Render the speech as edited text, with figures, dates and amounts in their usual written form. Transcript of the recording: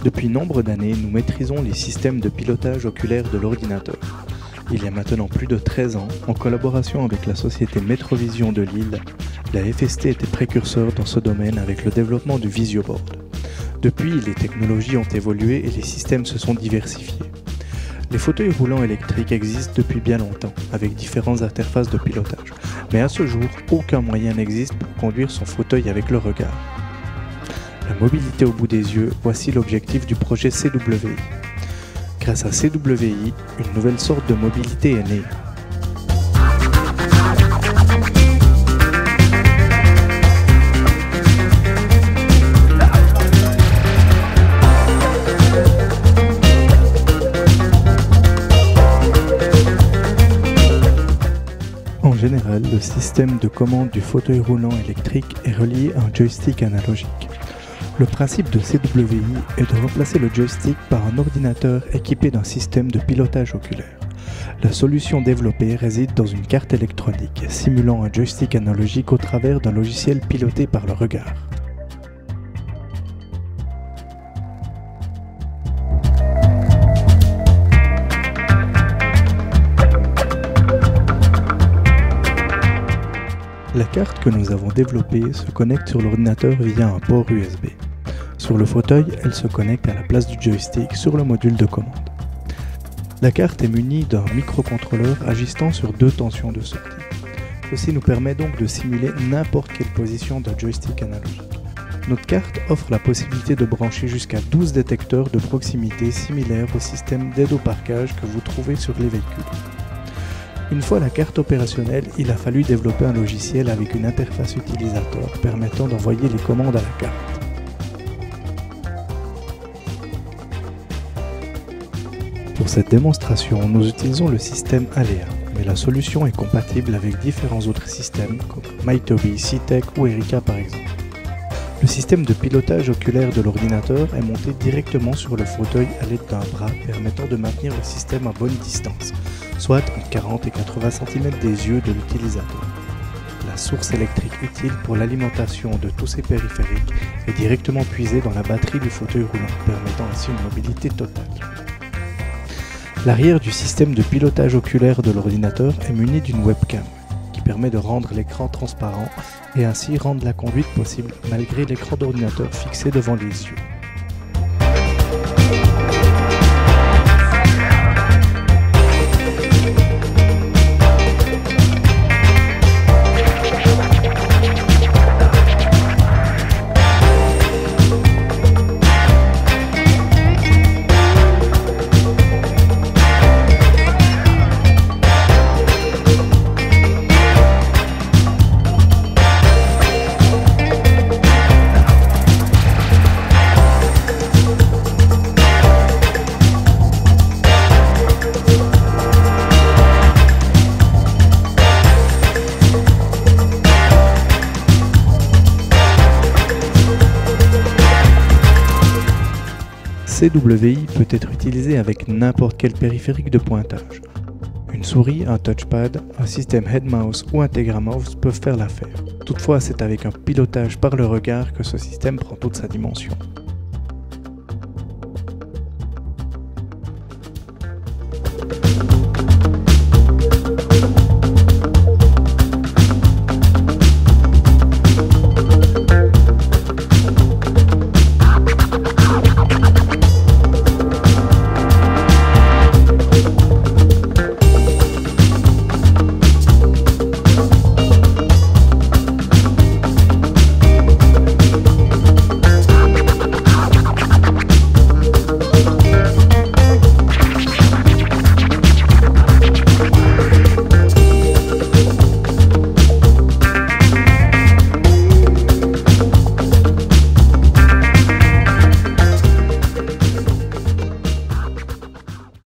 Depuis nombre d'années, nous maîtrisons les systèmes de pilotage oculaire de l'ordinateur. Il y a maintenant plus de 13 ans, en collaboration avec la société Metrovision de Lille, la FST était précurseur dans ce domaine avec le développement du VisioBoard. Depuis, les technologies ont évolué et les systèmes se sont diversifiés. Les fauteuils roulants électriques existent depuis bien longtemps, avec différentes interfaces de pilotage. Mais à ce jour, aucun moyen n'existe pour conduire son fauteuil avec le regard. La mobilité au bout des yeux, voici l'objectif du projet CWI. Grâce à CWI, une nouvelle sorte de mobilité est née. En général, le système de commande du fauteuil roulant électrique est relié à un joystick analogique. Le principe de CWI est de remplacer le joystick par un ordinateur équipé d'un système de pilotage oculaire. La solution développée réside dans une carte électronique simulant un joystick analogique au travers d'un logiciel piloté par le regard. La carte que nous avons développée se connecte sur l'ordinateur via un port USB. Sur le fauteuil, elle se connecte à la place du joystick sur le module de commande. La carte est munie d'un microcontrôleur agissant sur 2 tensions de sortie. Ceci nous permet donc de simuler n'importe quelle position d'un joystick analogique. Notre carte offre la possibilité de brancher jusqu'à 12 détecteurs de proximité similaires au système d'aide au parquage que vous trouvez sur les véhicules. Une fois la carte opérationnelle, il a fallu développer un logiciel avec une interface utilisateur permettant d'envoyer les commandes à la carte. Pour cette démonstration, nous utilisons le système Alea, mais la solution est compatible avec différents autres systèmes comme Mytobi, Citec ou Erica par exemple. Le système de pilotage oculaire de l'ordinateur est monté directement sur le fauteuil à l'aide d'un bras permettant de maintenir le système à bonne distance, soit entre 40 et 80 cm des yeux de l'utilisateur. La source électrique utile pour l'alimentation de tous ces périphériques est directement puisée dans la batterie du fauteuil roulant, permettant ainsi une mobilité totale. L'arrière du système de pilotage oculaire de l'ordinateur est muni d'une webcam, qui permet de rendre l'écran transparent et ainsi rendre la conduite possible malgré l'écran d'ordinateur fixé devant les yeux. CWI peut être utilisé avec n'importe quel périphérique de pointage. Une souris, un touchpad, un système head-mouse ou un Tegra Mouse peuvent faire l'affaire. Toutefois, c'est avec un pilotage par le regard que ce système prend toute sa dimension.